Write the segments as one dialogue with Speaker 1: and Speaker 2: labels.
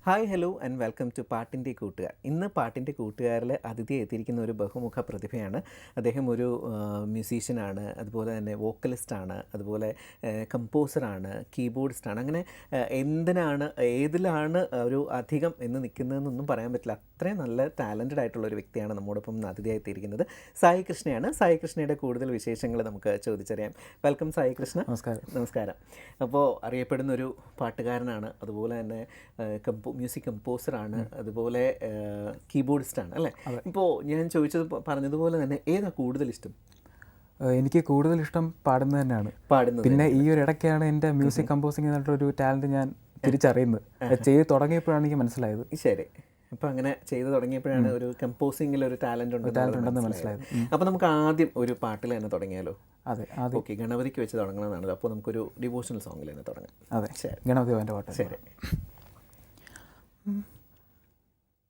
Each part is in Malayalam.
Speaker 1: Hi hello and welcome to പാട്ടിൻ്റെ കൂട്ടുകാർ. ഇന്ന് പാട്ടിൻ്റെ കൂട്ടുകാരിൽ അതിഥി എത്തിയിരിക്കുന്ന ഒരു ബഹുമുഖ പ്രതിഭയാണ്. അദ്ദേഹം ഒരു മ്യൂസീഷ്യനാണ്, അതുപോലെ തന്നെ വോക്കലിസ്റ്റാണ്, അതുപോലെ കമ്പോസറാണ്, കീബോർഡിസ്റ്റാണ്. അങ്ങനെ ഏതിലാണ് ഒരു അധികം എന്ന് നിൽക്കുന്നതെന്നൊന്നും പറയാൻ പറ്റില്ല. അത്രയും നല്ല ടാലൻറ്റഡ് ആയിട്ടുള്ള ഒരു വ്യക്തിയാണ് നമ്മോടൊപ്പം അതിഥിയായി എത്തിയിരിക്കുന്നത്. സായി കൃഷ്ണയാണ്. സായി കൃഷ്ണയുടെ കൂടുതൽ വിശേഷങ്ങൾ നമുക്ക് ചോദിച്ചറിയാം. വെൽക്കം സായി കൃഷ്ണ. നമസ്കാരം. അപ്പോൾ അറിയപ്പെടുന്നൊരു പാട്ടുകാരനാണ്, അതുപോലെ തന്നെ മ്യൂസിക് കമ്പോസറാണ്, അതുപോലെ കീബോർഡിസ്റ്റാണ് അല്ലേ? ഇപ്പോൾ ഞാൻ പറഞ്ഞതുപോലെ തന്നെ ഏതാ കൂടുതൽ ഇഷ്ടം?
Speaker 2: എനിക്ക് കൂടുതൽ ഇഷ്ടം പാടുന്നത് തന്നെയാണ്. പിന്നെ ഈ ഒരു ഇടയ്ക്കാണ് എൻ്റെ മ്യൂസിക് കമ്പോസിങ് എന്നിട്ടൊരു ടാലൻറ്റ് ഞാൻ തിരിച്ചറിയുന്നത്. ചെയ്ത് തുടങ്ങിയപ്പോഴാണ് എനിക്ക് മനസ്സിലായത്.
Speaker 1: ശരി. അപ്പോൾ അങ്ങനെ ചെയ്ത് തുടങ്ങിയപ്പോഴാണ് ഒരു കമ്പോസിങ്ങിൽ ഒരു ടാലൻ്റ് ഉണ്ടെന്ന് മനസ്സിലായത്. അപ്പോൾ നമുക്ക് ആദ്യം ഒരു പാട്ടിൽ തന്നെ തുടങ്ങിയാലോ?
Speaker 2: അതെ,
Speaker 1: ഓക്കെ. ഗണപതിക്ക് വെച്ച് തുടങ്ങണമെന്നാണ്. അപ്പോൾ നമുക്കൊരു ഡിവോഷണൽ സോങ്ങിൽ തന്നെ തുടങ്ങാം.
Speaker 2: അതെ, ഗണപതി ഭവൻ്റെ പാട്ട്.
Speaker 1: ശരി.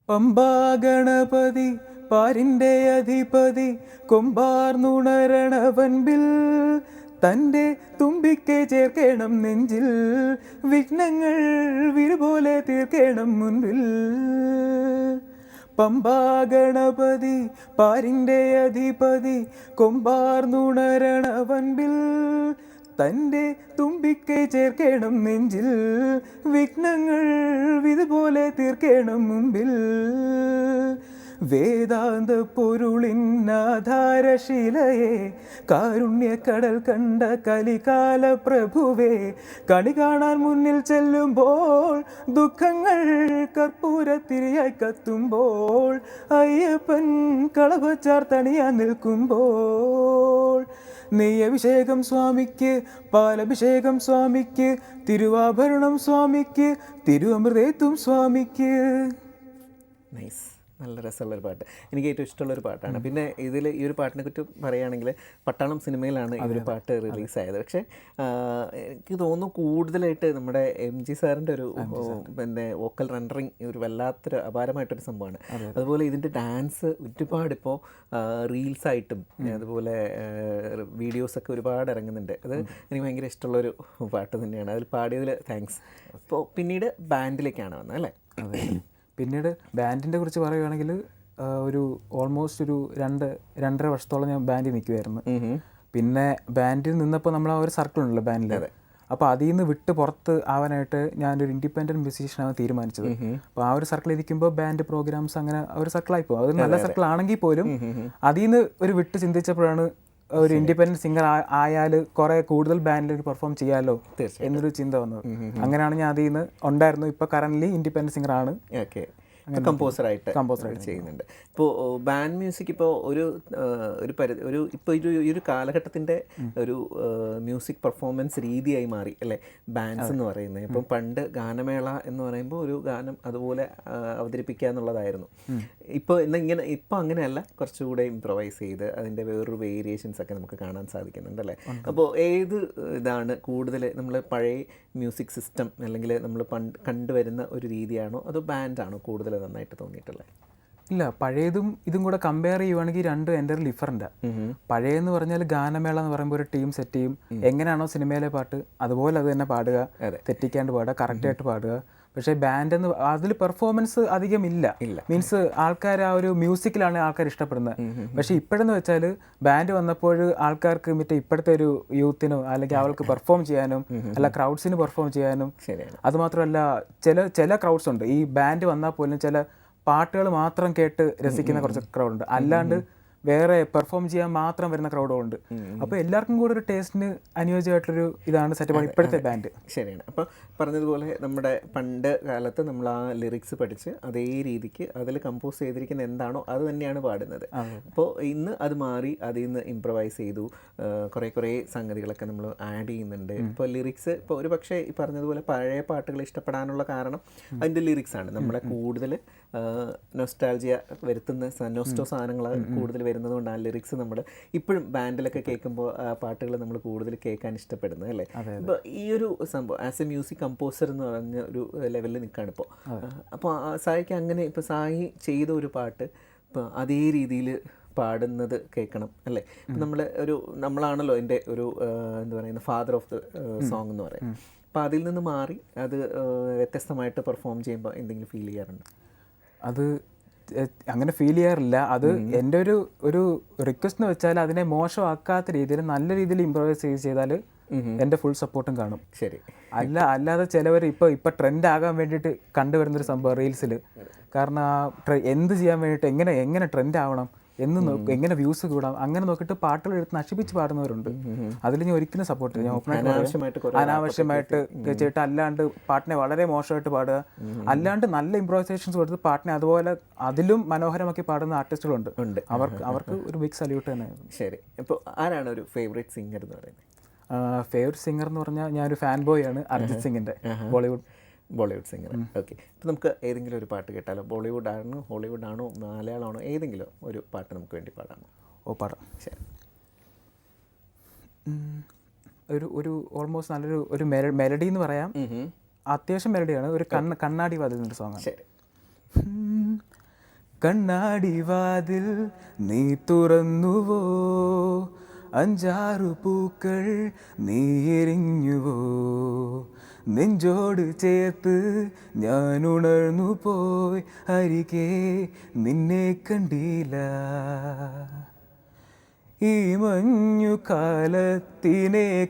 Speaker 2: പമ്പാ ഗണപതി പാരിൻ്റെ അധിപതി കൊമ്പാർന്നുണരണവൻപിൽ തൻ്റെ തുമ്പിക്കെ ചേർക്കണം നെഞ്ചിൽ വിഘ്നങ്ങൾ വിരുപോലെ തീർക്കണം മുൻപിൽ. പമ്പാ ഗണപതി പാരിൻ്റെ അധിപതി കൊമ്പാർന്നുണരണവൻപിൽ തൻ്റെ തുമ്പിക്കൈ ചേർക്കണം നെഞ്ചിൽ വിഘ്നങ്ങൾ വിതുപോലെ തീർക്കണം മുമ്പിൽ. വേദാന്ത പൊരുളിനാധാരശിലയെ കാരുണ്യക്കടൽ കണ്ട കലികാല പ്രഭുവേ, കണി കാണാൻ മുന്നിൽ ചെല്ലുമ്പോൾ ദുഃഖങ്ങൾ കർപ്പൂരത്തിരിയായി കത്തുമ്പോൾ അയ്യപ്പൻ കളഭച്ചാർ തണിയാൻ നിൽക്കുമ്പോൾ നെയ്യഭിഷേകം സ്വാമിക്ക്, പാലഭിഷേകം സ്വാമിക്ക്, തിരുവാഭരണം സ്വാമിക്ക്, തിരുവമൃതേത്തും സ്വാമിക്ക്.
Speaker 1: നൈസ്. നല്ല രസമുള്ളൊരു പാട്ട്. എനിക്ക് ഏറ്റവും ഇഷ്ടമുള്ളൊരു പാട്ടാണ്. പിന്നെ ഇതിൽ ഈ ഒരു പാട്ടിനെ കുറിച്ച് പറയുകയാണെങ്കിൽ പട്ടാളം സിനിമയിലാണ് ഈ ഒരു പാട്ട് റിലീസായത്. പക്ഷേ എനിക്ക് തോന്നുന്നു കൂടുതലായിട്ട് നമ്മുടെ MG സാറിൻ്റെ ഒരു പിന്നെ വോക്കൽ റെൻഡറിങ് ഒരു വല്ലാത്തൊരു അപാരമായിട്ടൊരു സംഭവമാണ്. അതുപോലെ ഇതിൻ്റെ ഡാൻസ് ഒരുപാട് ഇപ്പോൾ റീൽസായിട്ടും അതുപോലെ വീഡിയോസൊക്കെ ഒരുപാട് ഇറങ്ങുന്നുണ്ട്. അത് എനിക്ക് ഭയങ്കര ഇഷ്ടമുള്ളൊരു പാട്ട് തന്നെയാണ്. അതിൽ പാടിയതിൽ താങ്ക്സ്. ഇപ്പോൾ പിന്നീട് ബാൻഡിലേക്കാണ് വന്നത് അല്ലേ?
Speaker 2: അതെ. പിന്നീട് ബാൻഡിനെ കുറിച്ച് പറയുകയാണെങ്കിൽ ഒരു ഓൾമോസ്റ്റ് ഒരു 2.5 വർഷത്തോളം ഞാൻ ബാൻഡിൽ നിൽക്കുമായിരുന്നു. പിന്നെ ബാൻഡിൽ നിന്നപ്പോൾ നമ്മൾ ആ ഒരു സർക്കിൾ ഉണ്ടല്ലോ ബാൻഡിൽ, അപ്പോൾ അതിൽ നിന്ന് വിട്ട് പുറത്ത് ആവാനായിട്ട് ഞാനൊരു ഇൻഡിപെൻഡൻറ്റ് മ്യൂസീഷ്യനാണ് തീരുമാനിച്ചത്. അപ്പോൾ ആ ഒരു സർക്കിൾ ഇരിക്കുമ്പോൾ ബാൻഡ് പ്രോഗ്രാംസ് അങ്ങനെ ഒരു സർക്കിളായി പോകും. അത് നല്ല സർക്കിൾ ആണെങ്കിൽ പോലും അതിൽ നിന്ന് ഒരു വിട്ട് ചിന്തിച്ചപ്പോഴാണ് ഒരു ഇൻഡിപെൻഡൻറ്റ് സിംഗർ ആയാൽ കുറേ കൂടുതൽ ബാൻഡിൽ പെർഫോം ചെയ്യാമല്ലോ എന്നൊരു ചിന്ത വന്നത്. അങ്ങനെയാണ് ഞാൻ അതിൽ നിന്ന് ഉണ്ടായിരുന്നു. ഇപ്പോൾ കറൻ്റ്ലി ഇൻഡിപെൻഡൻറ്റ് സിംഗറാണ്.
Speaker 1: ഓക്കെ. കമ്പോസറായിട്ട് ചെയ്യുന്നുണ്ട്. ഇപ്പോൾ ബാൻഡ് മ്യൂസിക് ഇപ്പോൾ ഇപ്പോൾ ഈ ഒരു കാലഘട്ടത്തിൻ്റെ ഒരു മ്യൂസിക് പെർഫോമൻസ് രീതിയായി മാറി അല്ലേ ബാൻഡ്സ് എന്ന് പറയുന്നത്. ഇപ്പം പണ്ട് ഗാനമേള എന്ന് പറയുമ്പോൾ ഒരു ഗാനം അതുപോലെ അവതരിപ്പിക്കുക എന്നുള്ളതായിരുന്നു. ഇപ്പോൾ അങ്ങനെയല്ല, കുറച്ചുകൂടെ ഇംപ്രവൈസ് ചെയ്ത് അതിൻ്റെ വേറൊരു വേരിയേഷൻസ് ഒക്കെ നമുക്ക് കാണാൻ സാധിക്കുന്നുണ്ട് അല്ലേ? അപ്പോൾ ഏത് ഇതാണ് കൂടുതൽ നമ്മൾ പഴയ മ്യൂസിക് സിസ്റ്റം അല്ലെങ്കിൽ നമ്മൾ കണ്ടുവരുന്ന ഒരു രീതിയാണോ അതോ ബാൻഡാണോ കൂടുതൽ നന്നായിട്ട് തോന്നിയിട്ടുള്ളത്?
Speaker 2: ഇല്ല, പഴയതും ഇതും കൂടെ കമ്പയർ ചെയ്യുവാണെങ്കിൽ രണ്ടും എൻ്റെ ഡിഫറൻറ്റാണ്. പഴയെന്ന് പറഞ്ഞാൽ ഗാനമേള എന്ന് പറയുമ്പോൾ ഒരു ടീം സെറ്റ് ചെയ്യും, എങ്ങനെയാണോ സിനിമയിലെ പാട്ട് അതുപോലെ അത് തന്നെ പാടുക, തെറ്റിക്കാണ്ട് പാടുക, കറക്റ്റായിട്ട് പാടുക. പക്ഷേ ബാൻഡ് എന്ന് അതിൽ പെർഫോമൻസ് അധികം ഇല്ല. മീൻസ് ആൾക്കാർ ആ ഒരു മ്യൂസിക്കിലാണ് ആൾക്കാർ ഇഷ്ടപ്പെടുന്നത്. പക്ഷേ ഇപ്പോഴെന്ന് വെച്ചാൽ ബാൻഡ് വന്നപ്പോൾ ആൾക്കാർക്ക് മറ്റേ ഇപ്പോഴത്തെ ഒരു യൂത്തിനോ അല്ലെങ്കിൽ അവർക്ക് പെർഫോം ചെയ്യാനും അല്ല ക്രൗഡ്സിന് പെർഫോം ചെയ്യാനും, അതുമാത്രമല്ല ചില ക്രൗഡ്സ് ഉണ്ട് ഈ ബാൻഡ് വന്നാൽ പോലും ചില പാട്ടുകൾ മാത്രം കേട്ട് രസിക്കുന്ന കുറച്ച് ക്രൗഡുണ്ട്, അല്ലാണ്ട് വേറെ പെർഫോം ചെയ്യാൻ മാത്രം വരുന്ന ക്രൗഡുകളുണ്ട്. അപ്പോൾ എല്ലാവർക്കും കൂടെ ഒരു ടേസ്റ്റിന് അനുയോജ്യമായിട്ടൊരു ഇതാണ് സെറ്റപ്പാണ് ഇപ്പോഴത്തെ ബാൻഡ്.
Speaker 1: ശരിയാണ്. അപ്പോൾ പറഞ്ഞതുപോലെ നമ്മുടെ പണ്ട് കാലത്ത് നമ്മൾ ആ ലിറിക്സ് പഠിച്ച് അതേ രീതിക്ക് അതിൽ കമ്പോസ് ചെയ്തിരിക്കുന്ന എന്താണോ അത് തന്നെയാണ് പാടുന്നത്. അപ്പോൾ ഇന്ന് അത് മാറി അതിൽ നിന്ന് ഇംപ്രവൈസ് ചെയ്തു, കുറേ സംഗതികളൊക്കെ നമ്മൾ ആഡ് ചെയ്യുന്നുണ്ട്. ഇപ്പോൾ ലിറിക്സ് ഇപ്പോൾ ഒരു പക്ഷേ ഈ പറഞ്ഞതുപോലെ പഴയ പാട്ടുകൾ ഇഷ്ടപ്പെടാനുള്ള കാരണം അതിൻ്റെ ലിറിക്സാണ്. നമ്മളെ കൂടുതൽ നൊസ്റ്റാൾജിയ വരുത്തുന്ന സാധനങ്ങൾ കൂടുതൽ വരുന്നതുകൊണ്ട് ആ ലിറിക്സ് നമ്മൾ ഇപ്പോഴും ബാൻഡിലൊക്കെ കേൾക്കുമ്പോൾ ആ പാട്ടുകൾ നമ്മൾ കൂടുതൽ കേൾക്കാൻ ഇഷ്ടപ്പെടുന്നത് അല്ലേ? ഇപ്പോൾ ഈ ഒരു സംഭവം ആസ് എ മ്യൂസിക് കമ്പോസർ എന്ന് പറഞ്ഞ ഒരു ലെവലിൽ നിൽക്കുകയാണ് ഇപ്പോൾ. അപ്പോൾ സായിക്ക് അങ്ങനെ ഇപ്പോൾ സായി ചെയ്ത ഒരു പാട്ട് ഇപ്പോൾ അതേ രീതിയിൽ പാടുന്നത് കേൾക്കണം അല്ലേ? നമ്മളാണല്ലോ എൻ്റെ ഒരു എന്താ പറയുന്നത് ഫാദർ ഓഫ് ദ സോങ് എന്ന് പറയും. അപ്പോൾ അതിൽ നിന്ന് മാറി അത് വ്യത്യസ്തമായിട്ട് പെർഫോം ചെയ്യുമ്പോൾ എന്തെങ്കിലും ഫീൽ ചെയ്യാറുണ്ട്?
Speaker 2: അത് അങ്ങനെ ഫീൽ ചെയ്യാറില്ല. അത് എൻ്റെ ഒരു റിക്വസ്റ്റ് എന്ന് വെച്ചാൽ അതിനെ മോശമാക്കാത്ത രീതിയിൽ നല്ല രീതിയിൽ ഇമ്പ്രവൈസ് ചെയ്താൽ എൻ്റെ ഫുൾ സപ്പോർട്ടും കാണും.
Speaker 1: ശരി.
Speaker 2: അല്ലാതെ ചിലവർ ഇപ്പോൾ ട്രെൻഡ് ആകാൻ വേണ്ടിയിട്ട് കണ്ടുവരുന്നൊരു സംഭവം റീൽസിൽ. കാരണം എന്ത് ചെയ്യാൻ വേണ്ടിയിട്ട് എങ്ങനെ ട്രെൻഡ് ആവണം, എങ്ങനെ വ്യൂസ് കൂടാം, അങ്ങനെ നോക്കിയിട്ട് പാട്ടുകൾ എടുത്ത് നശിപ്പിച്ച് പാടുന്നവരുണ്ട്. അതിൽ ഞാൻ ഒരിക്കലും സപ്പോർട്ട് ചെയ്യും. ഞാൻ അനാവശ്യമായിട്ട് ചെയ്തിട്ട് അല്ലാണ്ട് പാട്ടിനെ വളരെ മോശമായിട്ട് പാടുക, അല്ലാണ്ട് നല്ല ഇംപ്രവൈസേഷൻസ് കൊടുത്ത് പാട്ടിനെ അതുപോലെ അതിലും മനോഹരമാക്കി പാടുന്ന ആർട്ടിസ്റ്റുകളുണ്ട്. അവർക്ക് ഒരു ബിഗ് സല്യൂട്ട് തന്നെ.
Speaker 1: ശരി. ഇപ്പോൾ ആരാണ് ഒരു ഫേവറേറ്റ് സിംഗർ എന്ന് പറയുന്നത്?
Speaker 2: ഫേവറേറ്റ് സിംഗർ എന്ന് പറഞ്ഞാൽ ഞാനൊരു ഫാൻ ബോയ് ആണ് അർജിത് സിംഗിൻ്റെ,
Speaker 1: ബോളിവുഡ് സിംഗർ. ഓക്കെ. അപ്പോൾ നമുക്ക് ഏതെങ്കിലും ഒരു പാട്ട് കേട്ടാലോ? ബോളിവുഡ് ആണോ, ഹോളിവുഡ് ആണോ, മലയാളമാണോ, ഏതെങ്കിലും ഒരു പാട്ട് നമുക്ക് വേണ്ടി പാടാമോ?
Speaker 2: പാടാം.
Speaker 1: ശരി.
Speaker 2: ഒരു ഓൾമോസ്റ്റ് നല്ലൊരു മെലഡി എന്ന് പറയാം. അത്യാവശ്യം മെലഡിയാണ്. ഒരു കണ്ണാടി വാതിൽ എന്നൊരു സോങ്ങാണ്.
Speaker 1: ശരി.
Speaker 2: കണ്ണാടി വാതിൽ നീ തുറന്നുവോ, 5-6 പൂക്കൾ നീ എറിഞ്ഞുവോ, നെഞ്ചോട് ചേർത്ത് ഞാൻ ഉണർന്നു പോയി, അരികെ നിന്നെ കണ്ടില്ല, ഈ മഞ്ഞുകാലത്തിനെ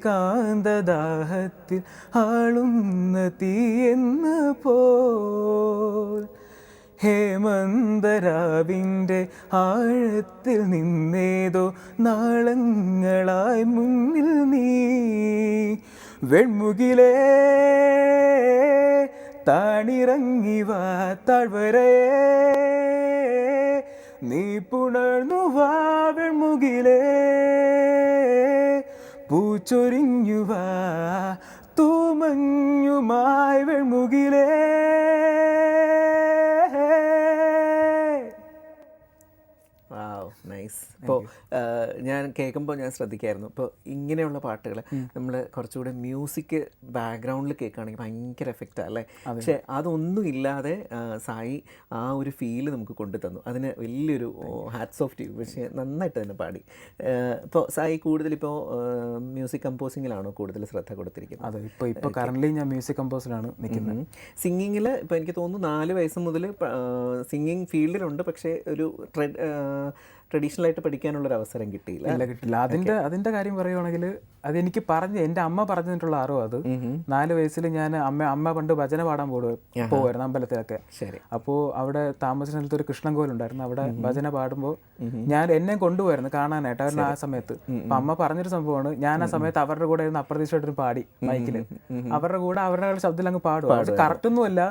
Speaker 2: കാന്തദാഹത്തിൽ ആളുന്ന തീയെന്ന പോൽ, ഹേമന്തരാവിൻ്റെ ആഴത്തിൽ നിന്നേതോ നാളങ്ങളായി മുന്നിൽ നീ, വെൺമുകിലേ താണിറങ്ങി വാ താഴ്വരയേ, നീ പുണർന്നു വാ വെൺമുകിലേ, പൂച്ചൊരിഞ്ഞു വാ തൂമഞ്ഞുമായി വെൺമുകിലേ.
Speaker 1: നൈസ്. ഇപ്പോൾ ഞാൻ കേൾക്കുമ്പോൾ ഞാൻ ശ്രദ്ധിക്കായിരുന്നു, ഇപ്പോൾ ഇങ്ങനെയുള്ള പാട്ടുകൾ നമ്മൾ കുറച്ചുകൂടെ മ്യൂസിക് ബാക്ക്ഗ്രൗണ്ടിൽ കേൾക്കുകയാണെങ്കിൽ ഭയങ്കര എഫക്റ്റാണ് അല്ലേ? പക്ഷേ അതൊന്നും ഇല്ലാതെ സായി ആ ഒരു ഫീല് നമുക്ക് കൊണ്ടു തന്നു. അതിന് വലിയൊരു ഹാറ്റ്സ് ഓഫ് ടു. പക്ഷേ നന്നായിട്ട് തന്നെ പാടി. ഇപ്പോൾ സായി കൂടുതലിപ്പോൾ മ്യൂസിക് കമ്പോസിങ്ങിലാണോ കൂടുതൽ ശ്രദ്ധ കൊടുത്തിരിക്കുന്നത്?
Speaker 2: അതെ, ഇപ്പോൾ കറൻ്റ്ലി ഞാൻ മ്യൂസിക് കമ്പോസിലാണ് നിൽക്കുന്നത്.
Speaker 1: സിംഗിങ്ങിൽ ഇപ്പോൾ എനിക്ക് തോന്നുന്നു 4 വയസ്സ് മുതൽ സിംഗിങ് ഫീൽഡിലുണ്ട്, പക്ഷേ ഒരു ട്രഡീഷണൽ ആയിട്ട് പഠിക്കാനുള്ളൊരു അവസരം കിട്ടിയില്ല.
Speaker 2: അതിൻ്റെ കാര്യം പറയുവാണെങ്കിൽ അതെനിക്ക് എൻ്റെ അമ്മ പറഞ്ഞിട്ടുള്ള അറിവ്. അത് 4 വയസ്സിൽ ഞാൻ അമ്മ പണ്ട് ഭജന പാടാൻ പോകുമായിരുന്നു അമ്പലത്തിലൊക്കെ.
Speaker 1: ശരി.
Speaker 2: അപ്പോൾ അവിടെ താമസിച്ച സ്ഥലത്ത് ഒരു കൃഷ്ണൻകോവിലുണ്ടായിരുന്നു. അവിടെ ഭജന പാടുമ്പോൾ എന്നെ കൊണ്ടുപോയിരുന്നു കാണാനായിട്ട് ആ സമയത്ത്. അപ്പം അമ്മ പറഞ്ഞൊരു സംഭവമാണ്, ഞാൻ ആ സമയത്ത് അവരുടെ കൂടെ ഇരുന്ന് അപ്രതീക്ഷിതമായിട്ട് പാടി മൈക്കിൽ. അവരുടെ കൂടെ അവരുടെ ശബ്ദത്തിൽ അങ്ങ് പാടുക. അത് കറക്റ്റ് ഒന്നും അല്ല,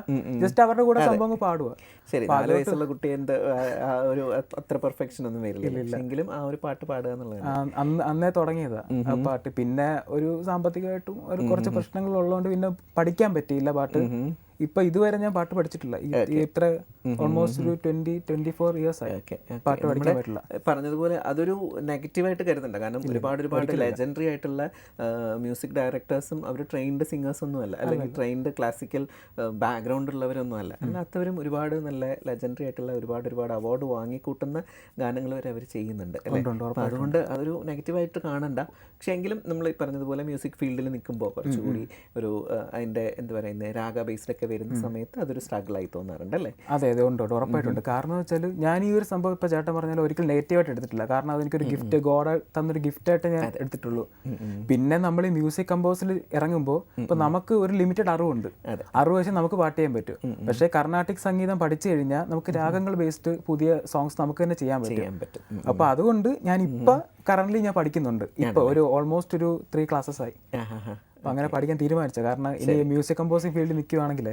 Speaker 2: ജസ്റ്റ് അവരുടെ കൂടെ സംഭവം അങ്ങ് പാടുക.
Speaker 1: ശരി. 4 വയസ്സുള്ള കുട്ടി എന്ത് ഒരു അത്ര പെർഫെക്ഷൻ ഒന്നും വരില്ല, എങ്കിലും ആ ഒരു പാട്ട് പാടുക എന്നുള്ളത്
Speaker 2: അന്നേ തുടങ്ങിയതാ ആ പാട്ട്. പിന്നെ ഒരു സാമ്പത്തികമായിട്ടും ഒരു കുറച്ച് പ്രശ്നങ്ങൾ ഉള്ളതുകൊണ്ട് പിന്നെ പഠിക്കാൻ പറ്റിയില്ല പാട്ട്. ഇപ്പൊ ഇതുവരെ ഞാൻ പാട്ട് പഠിച്ചിട്ടില്ല. ഇത്ര ഓൾമോസ്റ്റ് ഒരു 20-24 ഇയേഴ്സ് ആയി പാട്ട് പഠിക്കാൻ പറ്റില്ല.
Speaker 1: പറഞ്ഞതുപോലെ അതൊരു നെഗറ്റീവായിട്ട് കരുതണ്ട. കാരണം ഒരുപാട് ലെജൻഡറി ആയിട്ടുള്ള മ്യൂസിക് ഡയറക്ടേഴ്സും അവർ ട്രെയിൻഡ് സിംഗേഴ്സ് ഒന്നും അല്ല, അല്ലെങ്കിൽ ട്രെയിൻഡ് ക്ലാസിക്കൽ ബാക്ക്ഗ്രൗണ്ട് ഉള്ളവരൊന്നും അല്ല. അല്ലാത്തവരും ഒരുപാട് നല്ല ലെജൻഡറി ആയിട്ടുള്ള ഒരുപാട് അവാർഡ് വാങ്ങിക്കൂട്ടുന്ന ഗാനങ്ങൾ വരെ അവർ ചെയ്യുന്നുണ്ട് അല്ലേ? അപ്പം അതുകൊണ്ട് അതൊരു നെഗറ്റീവായിട്ട് കാണണ്ട. പക്ഷേ എങ്കിലും നമ്മൾ ഈ പറഞ്ഞതുപോലെ മ്യൂസിക് ഫീൽഡിൽ നിൽക്കുമ്പോൾ കുറച്ചുകൂടി ഒരു അതിൻ്റെ എന്താ പറയുന്നത് രാഗ ബേസ്ഡൊക്കെ വരുന്ന സമയത്ത് അതൊരു സ്ട്രഗിൾ ആയി തോന്നാറുണ്ട് അല്ലേ?
Speaker 2: അതെ, ഉണ്ട്, ഉറപ്പായിട്ടുണ്ട്. കാരണം എന്ന് വെച്ചാൽ ഞാൻ ഈ ഒരു സംഭവം ഇപ്പോൾ ചേട്ടൻ പറഞ്ഞാൽ ഒരിക്കലും നെഗറ്റീവായിട്ട് എടുത്തിട്ടില്ല. കാരണം അതെനിക്കൊരു ഗിഫ്റ്റ്, ഗോഡ് തന്നൊരു ഗിഫ്റ്റായിട്ട് ഞാൻ എടുത്തിട്ടുള്ളൂ. പിന്നെ നമ്മൾ ഈ മ്യൂസിക് കമ്പോസിൽ ഇറങ്ങുമ്പോൾ ഇപ്പം നമുക്ക് ഒരു ലിമിറ്റഡ് അറിവുണ്ട്. അറിവ് വെച്ച് നമുക്ക് പാട്ട് ചെയ്യാൻ പറ്റും. പക്ഷേ കർണാട്ടിക് സംഗീതം പഠിച്ചു കഴിഞ്ഞാൽ നമുക്ക് രാഗങ്ങൾ ബേസ്ഡ് പുതിയ സോങ്സ് നമുക്ക് തന്നെ ചെയ്യാൻ പറ്റും. അപ്പോൾ അതുകൊണ്ട് ഞാൻ ഇപ്പം കറൻ്റ്ലി ഞാൻ പഠിക്കുന്നുണ്ട്. ഇപ്പോൾ ഒരു ഓൾമോസ്റ്റ് ഒരു 3 ക്ലാസ്സസ് ആയി. അപ്പം അങ്ങനെ പഠിക്കാൻ തീരുമാനിച്ചത്. കാരണം ഇനി മ്യൂസിക് കമ്പോസിംഗ് ഫീൽഡിൽ നിൽക്കുകയാണെങ്കിൽ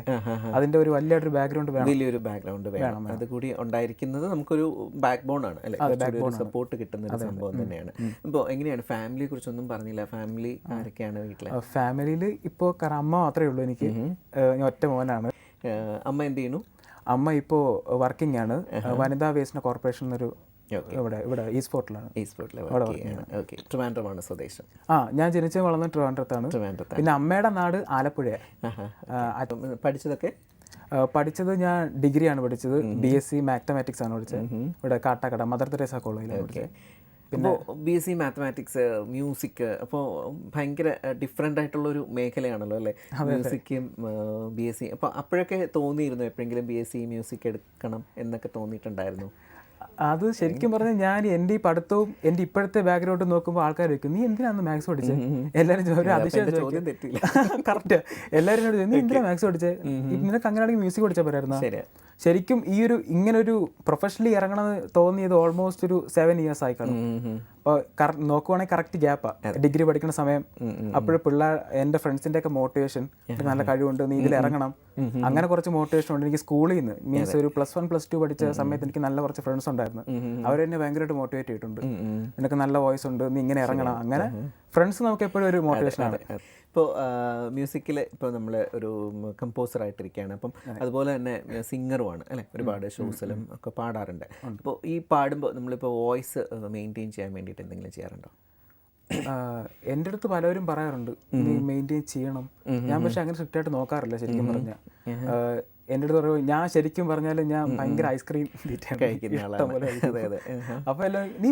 Speaker 2: അതിൻ്റെ ഒരു വലിയൊരു ബാക്ക്ഗ്രൗണ്ട് വേണം,
Speaker 1: വലിയൊരു ബാക്ക്ഗ്രൗണ്ട് വേണം. അതുകൂടി ഉണ്ടായിരിക്കുന്നത് നമുക്കൊരു ബാക്ക് ബോൺ ആണ് അല്ലെ? സപ്പോർട്ട് കിട്ടുന്ന ഒരു സംഭവം തന്നെയാണ്. ഇപ്പോൾ എങ്ങനെയാണ് ഫാമിലിയെ കുറിച്ചൊന്നും പറഞ്ഞില്ല. ഫാമിലി ആരൊക്കെയാണ് വീട്ടിൽ?
Speaker 2: ഫാമിലിയിൽ ഇപ്പോൾ കാരണം അമ്മ മാത്രമേ ഉള്ളൂ എനിക്ക്. ഞാൻ ഒറ്റ മോനാണ്.
Speaker 1: അമ്മ എന്ത് ചെയ്യുന്നു?
Speaker 2: അമ്മ ഇപ്പോൾ വർക്കിംഗ് ആണ്. വനിതാ വേസ്റ്റ് കോർപ്പറേഷൻ എന്നൊരു ഇവിടെ ഈസ്റ്റ് ഫോർട്ടിലാണ്.
Speaker 1: ട്രിവാൻഡ്രമാണ് സ്വദേശം.
Speaker 2: ഞാൻ ജനിച്ച വളർന്ന ട്രിവാൻഡ്രത്താണ്. പിന്നെ അമ്മയുടെ നാട് ആലപ്പുഴയാണ്. പഠിച്ചത് ഞാൻ ഡിഗ്രിയാണ് പഠിച്ചത്. BSc മാത്തമാറ്റിക്സ് ആണ് പഠിച്ചത്. ഇവിടെ കാട്ടാക്കട മദർ തെരേസ കോളേജിലാണ് പഠിച്ചത്.
Speaker 1: അപ്പോൾ BSc മാത്തമാറ്റിക്സ്, മ്യൂസിക്, അപ്പോൾ ഭയങ്കര ഡിഫറെൻ്റ് ആയിട്ടുള്ളൊരു മേഖലയാണല്ലോ അല്ലേ മ്യൂസിക്കും BSc. അപ്പോൾ അപ്പോഴൊക്കെ തോന്നിയിരുന്നു എപ്പോഴെങ്കിലും BSc മ്യൂസിക് എടുക്കണം എന്നൊക്കെ തോന്നിയിട്ടുണ്ടായിരുന്നു?
Speaker 2: അത് ശരിക്കും പറഞ്ഞാൽ ഞാൻ എൻ്റെ ഈ പഠിത്തവും എൻ്റെ ഇപ്പോഴത്തെ ബാക്ക്ഗ്രൗണ്ട് നോക്കുമ്പോൾ ആൾക്കാർ ചോദിക്കും നീ എന്തിനാണ് മാത്സ് പഠിച്ചത്? എല്ലാവരും ഒരു അതിശയം
Speaker 1: ചോദ്യം തെറ്റില്ല.
Speaker 2: കറക്റ്റ്. എല്ലാവരും എന്നോട് ചോദിക്കും നീ എന്തിനാണ് മാത്സ് പഠിച്ചത്? നിനക്ക് അങ്ങനെയാണെങ്കിൽ മ്യൂസിക് പഠിച്ചാൽ പോരായിരുന്നോ? ശരിക്കും ഈ ഒരു ഇങ്ങനൊരു പ്രൊഫഷണലി ഇറങ്ങണമെന്ന് തോന്നിയത് ഓൾമോസ്റ്റ് ഒരു 7 years ആയി കാണും. അപ്പോൾ നോക്കുവാണെങ്കിൽ കറക്റ്റ് ഗ്യാപ്പാണ് ഡിഗ്രി പഠിക്കുന്ന സമയം. അപ്പോഴും പിള്ളേർ എൻ്റെ ഫ്രണ്ട്സിൻ്റെ ഒക്കെ മോട്ടിവേഷൻ, നല്ല കഴിവുണ്ട് നീ ഇതിൽ ഇറങ്ങണം, അങ്ങനെ കുറച്ച് മോട്ടിവേഷൻ ഉണ്ട്. എനിക്ക് സ്കൂളിൽ നിന്ന് മീൻസ് ഒരു +1 +2 പഠിച്ച സമയത്ത് എനിക്ക് നല്ല കുറച്ച് ഫ്രണ്ട്സ് ഉണ്ടായിരുന്നു. അവരെന്നെ ഭയങ്കരമായിട്ട് മോട്ടിവേറ്റ് ചെയ്തിട്ടുണ്ട്. നിനക്ക് നല്ല വോയിസ് ഉണ്ട്, നീ ഇങ്ങനെ ഇറങ്ങണം. അങ്ങനെ ഫ്രണ്ട്സ് നമുക്ക് എപ്പോഴും ഒരു മോട്ടിവേഷനാണ്.
Speaker 1: ഇപ്പോൾ മ്യൂസിക്കിൽ ഇപ്പോൾ നമ്മൾ ഒരു കമ്പോസറായിട്ടിരിക്കുകയാണ്, അപ്പം അതുപോലെ തന്നെ സിംഗറുമാണ് അല്ലേ, ഒരുപാട് ഷോസിലും ഒക്കെ പാടാറുണ്ട്. അപ്പോൾ ഈ പാടുമ്പോൾ നമ്മളിപ്പോൾ വോയിസ് മെയിൻറ്റെയിൻ ചെയ്യാൻ വേണ്ടിയിട്ട് എന്തെങ്കിലും ചെയ്യാറുണ്ടോ?
Speaker 2: എൻ്റെ അടുത്ത് പലരും പറയാറുണ്ട് നീ മെയിൻറ്റെയിൻ ചെയ്യണം. ഞാൻ പക്ഷെ അങ്ങനെ സ്ട്രിക്റ്റ് ആയിട്ട് നോക്കാറില്ല ശരിക്കും പറഞ്ഞാൽ. എൻ്റെ അടുത്ത് പറയുമ്പോൾ ഞാൻ ശരിക്കും പറഞ്ഞാൽ ഞാൻ ഭയങ്കര ഐസ്ക്രീം അപ്പൊ എല്ലാം നീ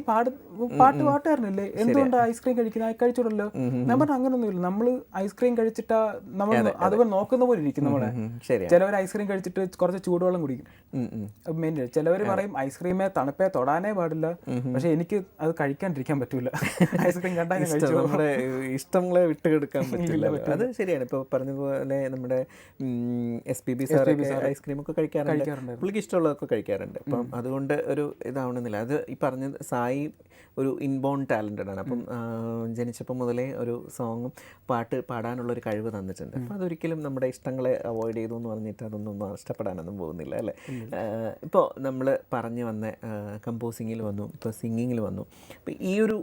Speaker 2: പാട്ടുകാരനല്ലേ എന്തുകൊണ്ട് ഐസ്ക്രീം കഴിച്ചൂടല്ലോ? ഞാൻ പറഞ്ഞ അങ്ങനൊന്നുമില്ല. നമ്മള് ഐസ്ക്രീം കഴിച്ചിട്ടാ നമ്മൾ അതുപോലെ നോക്കുന്ന പോലെ ഇരിക്കും നമ്മളെ. ചിലവർ ഐസ്ക്രീം കഴിച്ചിട്ട് കുറച്ച് ചൂടുവെള്ളം കുടിക്കും. മെയിൻ ചിലവർ പറയും ഐസ്ക്രീമെ തണുപ്പേ തൊടാനേ പാടില്ല. പക്ഷെ എനിക്ക് അത് കഴിക്കാണ്ടിരിക്കാൻ പറ്റൂല. ഐസ്ക്രീം കണ്ടാൽ
Speaker 1: നമ്മുടെ ഇഷ്ടങ്ങളെ വിട്ടുകൊടുക്കാൻ പറ്റില്ല. അത് ശരിയാണ്. ഇപ്പൊ പറഞ്ഞതുപോലെ നമ്മുടെ SPB സാറൊക്കെ ഐസ്ക്രീം ഒക്കെ കഴിക്കാറുണ്ട്, പുള്ളിക്ക് ഇഷ്ടമുള്ളതൊക്കെ കഴിക്കാറുണ്ട്. അപ്പം അതുകൊണ്ട് ഒരു ഇതാവണമെന്നില്ല. അത് ഈ പറഞ്ഞത് സായി ഒരു ഇൻബോൺ ടാലൻറ്റഡ് ആണ്. അപ്പം ജനിച്ചപ്പോൾ മുതലേ ഒരു സോങ്ങും പാട്ട് പാടാനുള്ളൊരു കഴിവ് തന്നിട്ടുണ്ട്. അപ്പം അതൊരിക്കലും നമ്മുടെ ഇഷ്ടങ്ങളെ അവോയ്ഡ് ചെയ്തു എന്ന് പറഞ്ഞിട്ട് അതൊന്നും നഷ്ടപ്പെടാനൊന്നും പോകുന്നില്ല അല്ലേ. ഇപ്പോൾ നമ്മൾ പറഞ്ഞു വന്ന കമ്പോസിങ്ങിൽ വന്നു, ഇപ്പോൾ സിംഗിങ്ങിൽ വന്നു. അപ്പോൾ ഈ ഒരു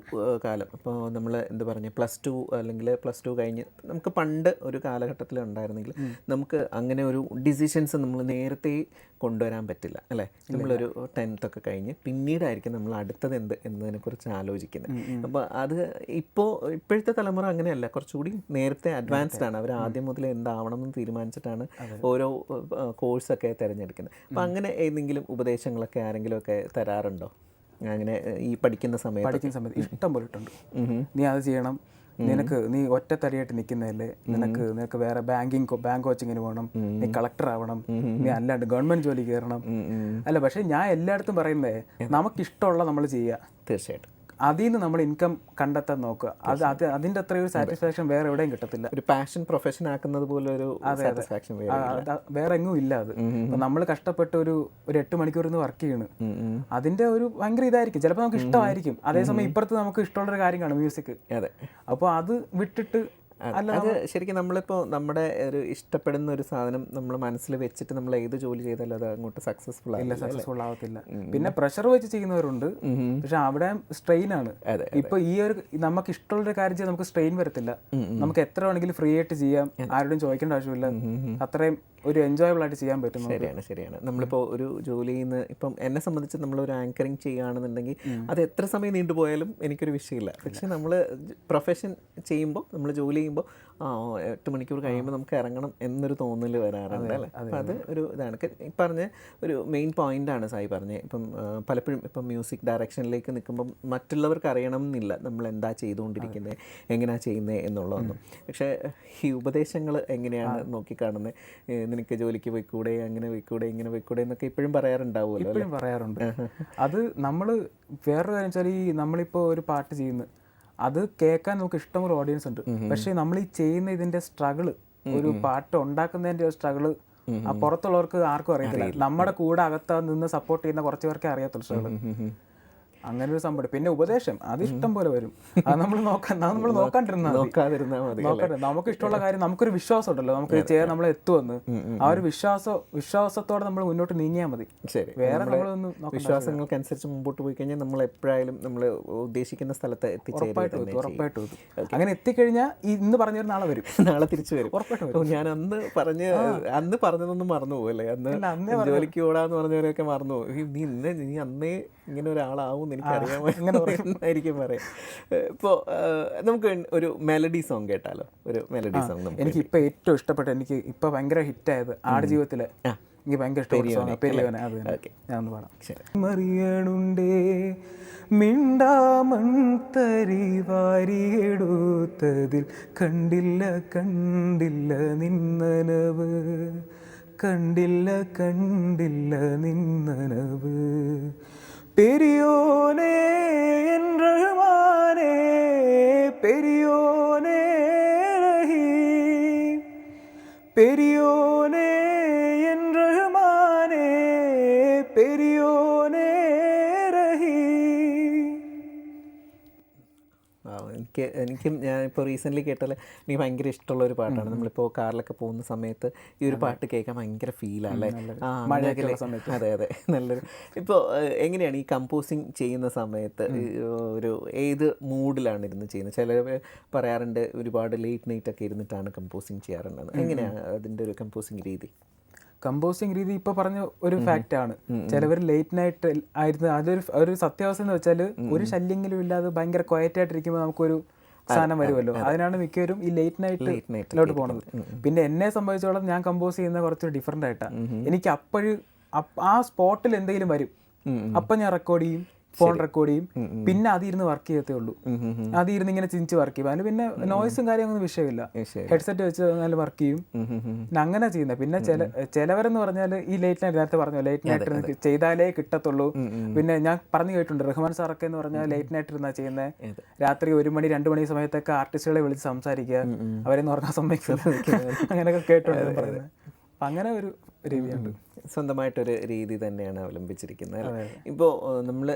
Speaker 1: കാലം ഇപ്പോൾ നമ്മൾ എന്താ പറയുക +2 അല്ലെങ്കിൽ +2 കഴിഞ്ഞ് നമുക്ക് പണ്ട് ഒരു കാലഘട്ടത്തിൽ ഉണ്ടായിരുന്നെങ്കിൽ നമുക്ക് അങ്ങനെ ഒരു ഡിസിഷൻസ് നമ്മൾ നേരത്തെ കൊണ്ടുവരാൻ പറ്റില്ല അല്ലേ. നമ്മളൊരു 10th ഒക്കെ കഴിഞ്ഞ് പിന്നീടായിരിക്കും നമ്മൾ അടുത്തത് എന്ത് എന്നതിനെക്കുറിച്ച് ആലോചിക്കുന്നത്. അപ്പോൾ അത് ഇപ്പോഴത്തെ തലമുറ അങ്ങനെയല്ല, കുറച്ചുകൂടി നേരത്തെ അഡ്വാൻസ്ഡ് ആണ്. അവർ ആദ്യം മുതലേ എന്താവണം എന്ന് തീരുമാനിച്ചിട്ടാണ് ഓരോ കോഴ്സൊക്കെ തിരഞ്ഞെടുക്കുന്നത്. അപ്പോൾ അങ്ങനെ ഏതെങ്കിലും ഉപദേശങ്ങളൊക്കെ ആരെങ്കിലും ഒക്കെ തരാറുണ്ടോ? അങ്ങനെ ഈ പഠിക്കുന്ന സമയത്ത്
Speaker 2: ഇഷ്ടം പോലെ ഇട്ടുണ്ട്. നീ അത് ചെയ്യണം, നീ ഒറ്റത്തടിയായിട്ട് നിൽക്കുന്നതല്ലേ, നിനക്ക് വേറെ ബാങ്ക് കോച്ചിങ്ങിന് പോകണം, നീ കളക്ടർ ആവണം, നീ അല്ലാണ്ട് ഗവൺമെന്റ് ജോലി കയറണം. അല്ല, പക്ഷെ ഞാൻ എല്ലായിടത്തും പറയുന്നത് നമുക്കിഷ്ടമുള്ള നമ്മൾ ചെയ്യുക.
Speaker 1: തീർച്ചയായിട്ടും
Speaker 2: അതിൽ നിന്ന് നമ്മൾ ഇൻകം കണ്ടെത്താൻ നോക്കുക. അതിന്റെ അത്ര ഒരു സാറ്റിസ്ഫാക്ഷൻ വേറെ എവിടെയും കിട്ടത്തില്ല.
Speaker 1: ഒരു പാഷൻ പ്രൊഫഷൻ ആക്കുന്നത് പോലെ ഒരു സാറ്റിസ്ഫാക്ഷൻ
Speaker 2: വേറെ എങ്ങും ഇല്ല. അത് നമ്മൾ കഷ്ടപ്പെട്ട് ഒരു 8 മണിക്കൂർ വർക്ക് ചെയ്യണ്, അതിന്റെ ഒരു ഭയങ്കര ഇതായിരിക്കും. ചിലപ്പോൾ നമുക്ക് ഇഷ്ടമായിരിക്കും, അതേസമയം ഇപ്പുറത്ത് നമുക്ക് ഇഷ്ടമുള്ളൊരു കാര്യം കാണും മ്യൂസിക്. അപ്പോൾ അത് വിട്ടിട്ട്
Speaker 1: അത് ശരിക്കും നമ്മളിപ്പോൾ നമ്മുടെ ഒരു ഇഷ്ടപ്പെടുന്ന ഒരു സാധനം നമ്മൾ മനസ്സിൽ വെച്ചിട്ട് നമ്മൾ ഏത് ജോലി ചെയ്താലും അത് അങ്ങോട്ട് സക്സസ്ഫുൾ
Speaker 2: ആവത്തില്ല. പിന്നെ പ്രഷർ വെച്ച് ചെയ്യുന്നവരുണ്ട്, പക്ഷെ അവിടെ സ്ട്രെയിൻ ആണ്. ഇപ്പൊ ഈ ഒരു നമുക്ക് ഇഷ്ടമുള്ളൊരു കാര്യം ചെയ്യാൻ നമുക്ക് സ്ട്രെയിൻ വരത്തില്ല. നമുക്ക് എത്ര വേണമെങ്കിലും ഫ്രീ ആയിട്ട് ചെയ്യാം, ആരോടും ചോദിക്കേണ്ട ആവശ്യമില്ല. അത്രയും ഒരു എൻജോയബിൾ ആയിട്ട് ചെയ്യാൻ പറ്റും.
Speaker 1: ശരിയാണ്. നമ്മളിപ്പോൾ ഒരു ജോലിയിൽ നിന്ന് ഇപ്പം എന്നെ സംബന്ധിച്ച് നമ്മളൊരു ആങ്കറിങ് ചെയ്യുകയാണെന്നുണ്ടെങ്കിൽ അത് എത്ര സമയം നീണ്ടുപോയാലും എനിക്കൊരു വിഷയമില്ല. പക്ഷെ നമ്മൾ പ്രൊഫഷൻ ചെയ്യുമ്പോൾ, നമ്മൾ ജോലി ചെയ്യുമ്പോൾ 8 മണിക്കൂർ കഴിയുമ്പോൾ നമുക്ക് ഇറങ്ങണം എന്നൊരു തോന്നൽ വരാറുണ്ട് അല്ലേ. അപ്പം അത് ഒരു ഇതാണ് ഈ പറഞ്ഞ ഒരു മെയിൻ പോയിൻ്റാണ് സായി പറഞ്ഞത്. ഇപ്പം പലപ്പോഴും ഇപ്പം മ്യൂസിക് ഡയറക്ഷനിലേക്ക് നിൽക്കുമ്പം മറ്റുള്ളവർക്ക് അറിയണം എന്നില്ല നമ്മൾ എന്താ ചെയ്തുകൊണ്ടിരിക്കുന്നത്, എങ്ങനെയാണ് ചെയ്യുന്നത് എന്നുള്ളതൊന്നും. പക്ഷേ ഈ ഉപദേശങ്ങൾ എങ്ങനെയാണ് നോക്കിക്കാണുന്നത്, നിനക്ക് ജോലിക്ക് പോയിക്കൂടെ, അങ്ങനെ പോയിക്കൂടെ, ഇങ്ങനെ പോയിക്കൂടെ എന്നൊക്കെ ഇപ്പോഴും പറയാറുണ്ടാവുമല്ലോ.
Speaker 2: ഇപ്പോഴും പറയാറുണ്ട്. അത് നമ്മൾ വേറൊരു കാര്യം വെച്ചാൽ ഈ നമ്മളിപ്പോൾ ഒരു പാട്ട് ചെയ്യുന്നു, അത് കേൾക്കാൻ നമുക്ക് ഇഷ്ടംപോലെ ഓഡിയൻസ് ഉണ്ട്. പക്ഷെ നമ്മൾ ഈ ചെയ്യുന്ന ഇതിന്റെ സ്ട്രഗിള്, ഒരു പാട്ട് ഉണ്ടാക്കുന്നതിന്റെ സ്ട്രഗിള് പുറത്തുള്ളവർക്ക് ആർക്കും അറിയത്തില്ല. നമ്മുടെ കൂടെ അകത്ത് നിന്ന് സപ്പോർട്ട് ചെയ്യുന്ന കുറച്ച് പേർക്കേ അറിയത്തുള്ളൂ സ്ട്രഗിള്. അങ്ങനെ ഒരു സംഭവം. പിന്നെ ഉപദേശം അത് ഇഷ്ടം പോലെ വരും. അത് നമ്മൾ നോക്കാണ്ടിരുന്നാൽ മതി. നമുക്ക് ഇഷ്ടമുള്ള കാര്യം നമുക്കൊരു വിശ്വാസം ഉണ്ടല്ലോ, നമുക്ക് ചെയ്യാൻ നമ്മൾ എത്തുമെന്ന്. ആ ഒരു വിശ്വാസത്തോടെ നമ്മൾ മുന്നോട്ട് നീങ്ങിയാൽ മതി. വേറെ നമ്മളൊന്നും
Speaker 1: വിശ്വാസങ്ങൾക്കനുസരിച്ച് മുമ്പോട്ട് പോയി കഴിഞ്ഞാൽ നമ്മൾ എപ്പോഴായാലും നമ്മൾ ഉദ്ദേശിക്കുന്ന സ്ഥലത്ത്
Speaker 2: ഉറപ്പായിട്ടും അങ്ങനെ എത്തിക്കഴിഞ്ഞാൽ ഇന്ന് പറഞ്ഞൊരു നാളെ വരും,
Speaker 1: നാളെ തിരിച്ചു വരും. ഉറപ്പായിട്ടും. ഞാൻ അന്ന് പറഞ്ഞതൊന്നും മറന്നു പോകല്ലേ, അന്ന് ജോലിക്ക് ഓടാന്ന് പറഞ്ഞവരൊക്കെ മറന്നു പോകും. നീ അന്നേ ഇങ്ങനെ ഒരാളാവും എനിക്കറിയാമായിരിക്കും പറയാം. ഇപ്പോൾ നമുക്ക് ഒരു മെലഡി സോങ് കേട്ടാലോ? ഒരു മെലഡി സോങ്
Speaker 2: എനിക്ക് ഇപ്പം ഏറ്റവും ഇഷ്ടപ്പെട്ട, എനിക്ക് ഇപ്പം ഭയങ്കര ഹിറ്റായത് ആടുജീവിതത്തിലെ എനിക്ക് ഭയങ്കര ഇഷ്ടപ്പെട്ട പെരിയോനെ. അത് ഞാൻ ഒന്ന് പാടാം. മറിയണുണ്ടേ മിണ്ടാമൺ തരി വാരിയെടുത്തതിൽ കണ്ടില്ല കണ്ടില്ല നിന്നനവ്, കണ്ടില്ല കണ്ടില്ല നിന്നനവ്. പെരിയോനേ എൻ റഹ്മാനേ പെരിയോനേ റഹീം, പെരിയോനേ എൻ റഹ്മാനേ പെരിയോനേ റഹീം.
Speaker 1: എനിക്കും ഞാനിപ്പോൾ റീസെൻ്റ്ലി കേട്ടാൽ എനിക്ക് ഭയങ്കര ഇഷ്ടമുള്ള ഒരു പാട്ടാണ്. നമ്മളിപ്പോൾ കാറിലൊക്കെ പോകുന്ന സമയത്ത് ഈ ഒരു പാട്ട് കേൾക്കാൻ ഭയങ്കര ഫീലല്ലേ. അതെ അതെ, നല്ലൊരു. ഇപ്പോൾ എങ്ങനെയാണ് ഈ കമ്പോസിങ് ചെയ്യുന്ന സമയത്ത് ഒരു ഏത് മൂഡിലാണ് ഇരുന്ന് ചെയ്യുന്നത്? ചിലർ പറയാറുണ്ട് ഒരുപാട് ലേറ്റ് നൈറ്റ് ഒക്കെ ഇരുന്നിട്ടാണ് കമ്പോസിങ് ചെയ്യാറുള്ളത്. എങ്ങനെയാണ് അതിൻ്റെ ഒരു കമ്പോസിങ് രീതി?
Speaker 2: കമ്പോസിങ് രീതി ഇപ്പോൾ പറഞ്ഞ ഒരു ഫാക്റ്റ് ആണ്. ചിലവർ ലേറ്റ് നൈറ്റ് ആയിരുന്നു. ഒരു സത്യാവസ്ഥ എന്ന് വെച്ചാൽ ഒരു ശല്യങ്ങളും ഇല്ലാതെ ഭയങ്കര ക്വയറ്റ് ആയിട്ടിരിക്കുമ്പോൾ നമുക്കൊരു സാധനം വരുമല്ലോ. അതിനാണ് മിക്കവരും ഈ ലേറ്റ് നൈറ്റിലോട്ട് പോകുന്നത്. പിന്നെ എന്നെ സംബന്ധിച്ചോളം ഞാൻ കമ്പോസ് ചെയ്യുന്ന കുറച്ച് ഡിഫറെൻ്റ് ആയിട്ടാണ്. എനിക്ക് ആ സ്പോട്ടിൽ എന്തെങ്കിലും വരും, അപ്പം ഞാൻ റെക്കോർഡ് ചെയ്യും, ഫോൺ റെക്കോർഡ് ചെയ്യും, പിന്നെ അതിരുന്ന് വർക്ക് ചെയ്യത്തേ ഉള്ളൂ. അതിരുന്ന് ഇങ്ങനെ ചിഞ്ച് വർക്ക് ചെയ്യും. അതിന് പിന്നെ നോയ്സും കാര്യമൊന്നും വിഷയമില്ല. ഹെഡ്സെറ്റ് വെച്ച് നല്ല വർക്ക് ചെയ്യും. പിന്നെ അങ്ങനെ ചെയ്യുന്നത്. പിന്നെ ചിലവരെന്ന് പറഞ്ഞാൽ ഈ ലേറ്റ് നൈറ്റ്, നേരത്തെ പറഞ്ഞു ലേറ്റ് നൈറ്റ് ചെയ്താലേ കിട്ടത്തുള്ളൂ. പിന്നെ ഞാൻ പറഞ്ഞു കേട്ടിട്ടുണ്ട്, റഹ്മാൻ സാറൊക്കെ എന്ന് പറഞ്ഞാൽ ലേറ്റ് നൈറ്റ് ഇരുന്നാ ചെയ്യുന്നത്. രാത്രി 1 മണി 2 മണി സമയത്തൊക്കെ ആർട്ടിസ്റ്റുകളെ വിളിച്ച് സംസാരിക്കുക, അവരെന്ന് പറഞ്ഞാൽ സമ്മതിക്കില്ല, അങ്ങനെയൊക്കെ കേട്ടിട്ടുണ്ട് പറയുന്നത്. അപ്പം അങ്ങനെ ഒരു രീതിയുണ്ട്.
Speaker 1: സ്വന്തമായിട്ടൊരു രീതി തന്നെയാണ് അവലംബിച്ചിരിക്കുന്നത് അല്ലേ? ഇപ്പോൾ നമ്മൾ